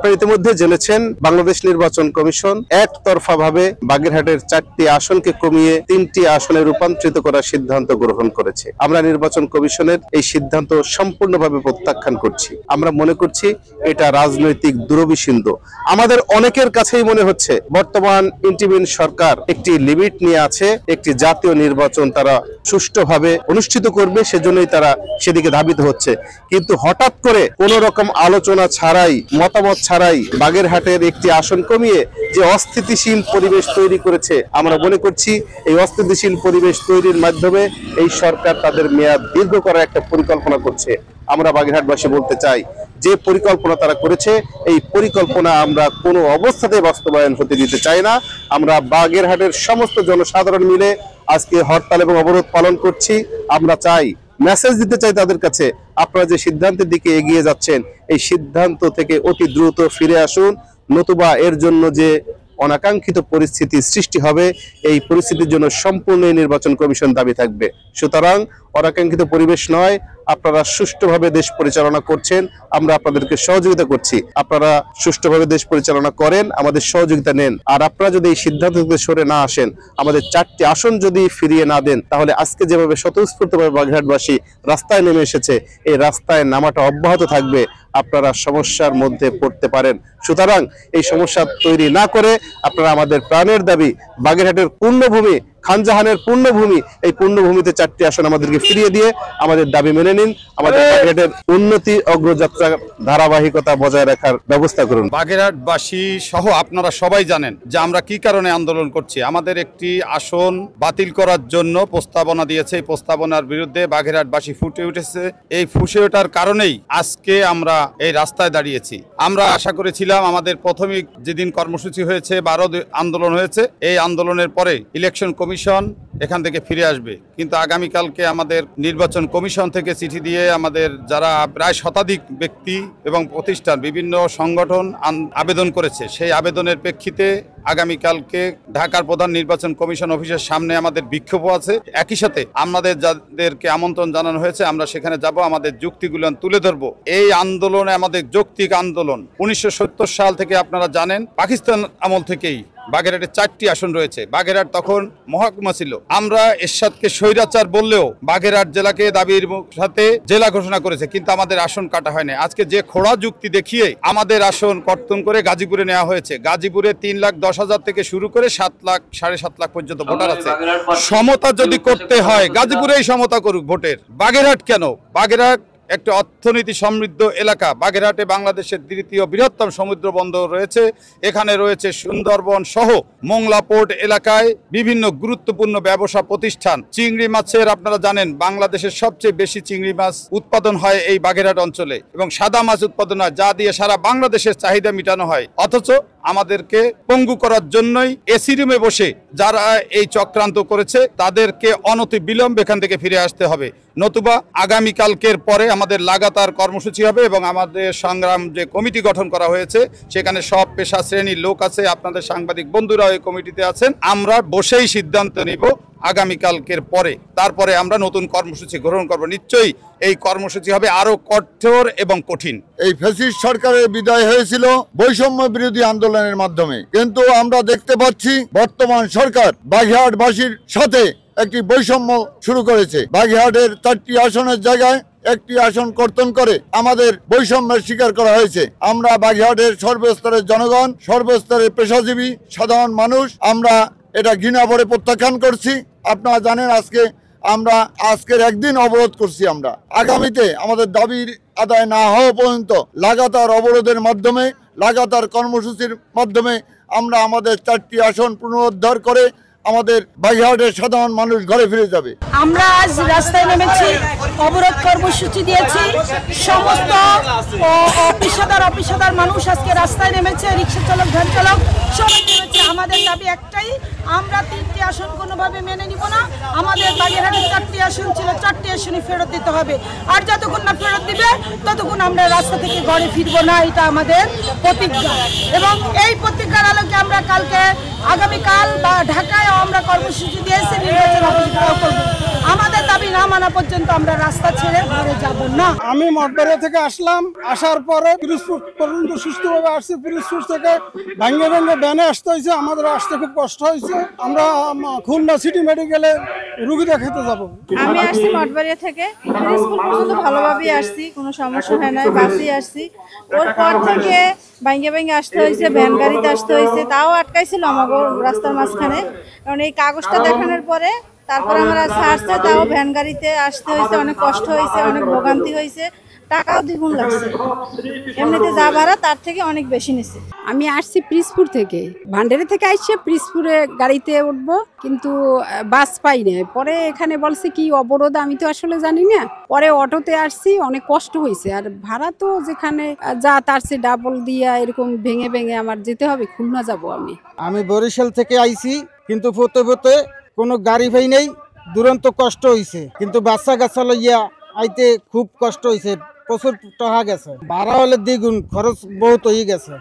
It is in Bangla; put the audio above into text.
আপনারা ইতিমধ্যে জেনেছেন বাংলাদেশ নির্বাচন কমিশন একতরফাভাবে বাগেরহাটের 4টি আসনকে কমিয়ে 3টি আসনে রূপান্তরিত করার সিদ্ধান্ত গ্রহণ করেছে। আমরা নির্বাচন কমিশনের এই সিদ্ধান্ত সম্পূর্ণভাবে প্রত্যাখ্যান করছি। আমরা মনে করছি এটা রাজনৈতিক দুরভিসন্ধি। আমাদের অনেকের কাছেই মনে হচ্ছে বর্তমান ইন্টিরিম সরকার একটি লিমিট নিয়ে আছে, একটি জাতীয় নির্বাচন তারা সুষ্ঠুভাবে অনুষ্ঠিত করবে, সেজন্যই তারা সেদিকে ধাবিত হচ্ছে। কিন্তু হঠাৎ করে কোন রকম আলোচনা ছাড়াই, মতামত ছাড়াই বাগেরহাটের একটি আসন কমিয়ে যে অস্থিতিশীল পরিবেশ তৈরি করেছে, আমরা মনে করছি এই অস্থিতিশীল পরিবেশ তৈরির মাধ্যমে এই সরকার তাদের মেয়াদ দীর্ঘ করার একটা পরিকল্পনা করছে। আমরা বাগেরহাটবাসী বলতে চাই, যে পরিকল্পনা তারা করেছে এই পরিকল্পনা আমরা কোনো অবস্থাতে বাস্তবায়ন হতে দিতে চাই না। আমরা বাগেরহাটের সমস্ত জনসাধারণ মিলে আজকে হরতাল এবং অবরোধ পালন করছি। আমরা চাই, মেসেজ দিতে চাই তাদের কাছে, আপনারা যে সিদ্ধান্তের দিকে এগিয়ে যাচ্ছেন এই সিদ্ধান্ত থেকে অতি দ্রুত ফিরে আসুন, নতুবা এর জন্য যে অনাকাঙ্ক্ষিত পরিস্থিতি সৃষ্টি হবে এই পরিস্থিতির জন্য সম্পূর্ণ নির্বাচন কমিশন দাবি থাকবে। সুতরাং অনাকাঙ্ক্ষিত পরিবেশ নয়, আপনারা সুষ্ঠুভাবে দেশ পরিচালনা করছেন, আমরা আপনাদেরকে সহযোগিতা করছি। আপনারা সুষ্ঠুভাবে দেশ পরিচালনা করেন, আমাদের সহযোগিতা নেন। আর আপনারা যদি এই সিদ্ধান্ত থেকে সরে না আসেন, আমাদের 4টি আসন যদি ফিরিয়ে না দেন, তাহলে আজকে যেভাবে স্বতঃস্ফূর্তভাবে বাগেরহাটবাসী রাস্তায় নেমে এসেছে এই রাস্তায় নামাটা অব্যাহত থাকবে। আপনারা সমস্যার মধ্যে পড়তে পারেন। সুতরাং এই সমস্যা তৈরি না করে আপনারা আমাদের প্রাণের দাবি বাগেরহাটের পূর্ণভূমি, খানজাহানের পূর্ণভূমি, এই পূর্ণভূমিতে 4টি আসন আমাদেরকে ফিরিয়ে দিয়ে আমাদের দাবি মেনে নিন। আমাদের বাগেরহাটের উন্নতি অগ্রযাত্রা ধারাবাহিকতা বজায় রাখার ব্যবস্থা করুন। বাগেরহাটবাসী সহ আপনারা সবাই জানেন যে আমরা কি কারণে আন্দোলন করছি। আমাদের একটি আসন বাতিল করার জন্য প্রস্তাবনা দিয়েছে, এই প্রস্তাবনার বিরুদ্ধে বাগেরহাটবাসী ফুটে উঠেছে। এই ফুসে ওঠার কারণেই আজকে আমরা এই রাস্তায় দাঁড়িয়েছি। আমরা আশা করেছিলাম আমাদের প্রাথমিক যেদিন কর্মসূচি হয়েছে, 12 আন্দোলন হয়েছে, এই আন্দোলনের পরে ইলেকশন কমিশন এখান থেকে ফিরে আসবে। কিন্তু আগামীকালকে আমাদের নির্বাচন কমিশন থেকে চিঠি দিয়ে আমাদের যারা প্রায় শতাধিক ব্যক্তি এবং প্রতিষ্ঠান, বিভিন্ন সংগঠন আবেদন করেছে, সেই আবেদনের প্রেক্ষিতে আগামীকালকে ঢাকার প্রধান নির্বাচন কমিশন অফিসের সামনে আমাদের বিক্ষোভ আছে। একই সাথে আমাদের যাদেরকে আমন্ত্রণ জানানো হয়েছে আমরা সেখানে যাব, আমাদের যুক্তিগুলো তুলে ধরবো। এই আন্দোলনে আমাদের যৌক্তিক আন্দোলন 1970 সাল থেকে আপনারা জানেন, পাকিস্তান আমল থেকেই বাগেরহাটে 4টি আসন রয়েছে। বাগেরহাট তখন মহকুমা ছিল। আমরা এরশাদকে স্বৈরাচার বললেও বাগেরহাট জেলাকে দাবির সাথে জেলা ঘোষণা করেছে, কিন্তু আমাদের আসন কাটা হয়নি। আজকে যে খোড়া যুক্তি দেখিয়ে আমাদের আসন কর্তন করে গাজীপুরে নেওয়া হয়েছে। গাজীপুরে 3,10,000 থেকে শুরু করে 7 লাখ, 7.5 লাখ পর্যন্ত ভোটার আছে। সমতা যদি করতে হয় গাজীপুরেই সমতা করুক ভোটের। বাগেরহাট কেন? বাগেরহাট একটা অর্থনীতি সমৃদ্ধ এলাকা। বাগেরহাটে বাংলাদেশের 3য় বৃহত্তম সমুদ্র বন্দর রয়েছে। এখানে রয়েছে সুন্দরবন সহ মোংলা পোর্ট এলাকায় বিভিন্ন গুরুত্বপূর্ণ ব্যবসা প্রতিষ্ঠান। চিংড়ি মাছের আপনারা জানেন বাংলাদেশের সবচেয়ে বেশি চিংড়ি মাছ উৎপাদন হয় এই বাগেরহাট অঞ্চলে, এবং সাদা মাছ উৎপাদন হয় যা দিয়ে সারা বাংলাদেশের চাহিদা মেটানো হয়। অথচ আমাদেরকে পঙ্গু করার জন্যই এসি রুমে বসে যারা এই চক্রান্ত করেছে তাদেরকে অনতি বিলম্বে এখান থেকে ফিরে আসতে হবে, নতুবা আগামীকালকের পরে আমাদের লাগাতার কর্মসূচি হবে। এবং আমাদের সংগ্রাম যে কমিটি গঠন করা হয়েছে সেখানে সব পেশা শ্রেণীর লোক আছে, আপনাদের সাংবাদিক বন্ধুরা ওই কমিটিতে আছেন। আমরা বসেই সিদ্ধান্ত নিব আগামীকালকের পরে, তারপরে আমরা নতুন কর্মসূচি গ্রহণ করব। নিশ্চয়ই এই কর্মসূচি হবে আরো কঠোর এবং কঠিন। এই ফ্যাসিস্ট সরকারের বিদায় হয়েছিল বৈষম্য বিরোধী আন্দোলনের মাধ্যমে, কিন্তু আমরা দেখতে পাচ্ছি বর্তমান সরকার বাগেরহাটবাসীর সাথে একটি বৈষম্য শুরু করেছে। বাগেরহাটের 4টি আসনের জায়গায় একটি আসন কর্তন করে আমাদের বৈষম্যের শিকার করা হয়েছে। আমরা বাগেরহাটের সর্বস্তরের জনগণ, সর্বস্তরের পেশাজীবী সাধারণ মানুষ আমরা এটা ঘৃণা ভরে প্রত্যাখ্যান করছি। আপনারা জানেন আমরা আজকের একদিন অবরোধ করছি। আমরা আগামীতে আমাদের দাবির আদায় না হওয়া পর্যন্ত লাগাতার অবরোধের মাধ্যমে, লাগাতার কর্মসূচির মাধ্যমে আমরা আমাদের 4টি আসন পুনরুদ্ধার করে আমাদের বাগেরহাটের সাধারণ মানুষ ঘরে ফিরে যাবে। আমরা আজ রাস্তায় নেমেছি, অবরোধ কর্মসূচি দিয়েছি। সমস্ত অফিসাদার মানুষ আজকে রাস্তায় নেমেছে, রিক্সা চালক, ভ্যান চালক সবাই নেমেছে। আমাদের দাবি একটাই, আমরা 3টি আসন কোনোভাবে মেনে নিব না। আমাদের বাগেরহাটের 4টি আসন ছিল, 4টি আসনই ফেরত দিতে হবে। আর যতক্ষণ না ফেরত দিবে ততক্ষণ আমরা রাস্তা থেকে ঘরে ফিরবো না, এটা আমাদের প্রতিজ্ঞা। এবং এই প্রতিজ্ঞার আলোকে আমরা আগামীকাল বা ঢাকায় আমরা কর্মসূচি দিয়েছি, নির্বাচন করব। আমাদের দাবি না মানা পর্যন্ত আমরা রাস্তা ছেড়ে ঘরে যাব না। আমি মঠবাড়িয়া থেকে আসলাম, আসার পরে পিরোজপুর পর্যন্ত সুস্থভাবে আসছি। পিরোজপুর থেকে ভাঙ্গে ভাঙ্গে ব্যানে আসতে হয়েছে, আমাদের আসতে খুব কষ্ট হয়েছে। আমরা খুলনা সিটি মেডিকেলে রুগী দেখাতে যাব। আমি আসছি মঠবাড়িয়া থেকে, পিরোজপুর পর্যন্ত ভালোভাবেই আসছি, কোনো সমস্যা হয় নাই, বাসেই আসছি। ওর পর থেকে ভাঙ্গে ভাঙ্গে আসতে হয়েছে, ভ্যান গাড়িতে আসতে হয়েছে, তাও আটকাইছিল আমাকে রাস্তার মাঝখানে। কারণ এই কাগজটা দেখানোর পরে তারপর আমরা ছাড়ছে, তাও ভ্যান গাড়িতে আসতে হয়েছে, অনেক কষ্ট হয়েছে, অনেক ভোগান্তি হয়েছে, টাকাও দ্বিগুণ লাগছে। এমনিতে যা ভাড়া তার থেকে অনেক বেশি নিছে। আমি আসছি পিরোজপুর থেকে, ভান্ডারি থেকে আসছে পিরোজপুরে গাড়িতে উঠবো, কিন্তু বাস পাই না। পরে এখানে বলছে কি অবরোধ, আমি তো আসলে জানি না। পরে অটোতে আসছি, অনেক কষ্ট হয়েছে। আর ভাড়া তো যেখানে যা তার চেয়ে ডাবল দিয়া এরকম ভেঙে ভেঙে আমার যেতে হবে, খুলনা যাব আমি বরিশাল থেকে আইছি, কিন্তু পথে পথে কোনো গাড়ি ভাই নেই, দুরন্ত কষ্ট হয়েছে। কিন্তু বাচ্চা গাছা লইয়া আইতে খুব কষ্ট হয়েছে, প্রচুর টাকা গেছে, ভাড়া হলে দ্বিগুণ, খরচ বহুত হয়ে গেছে।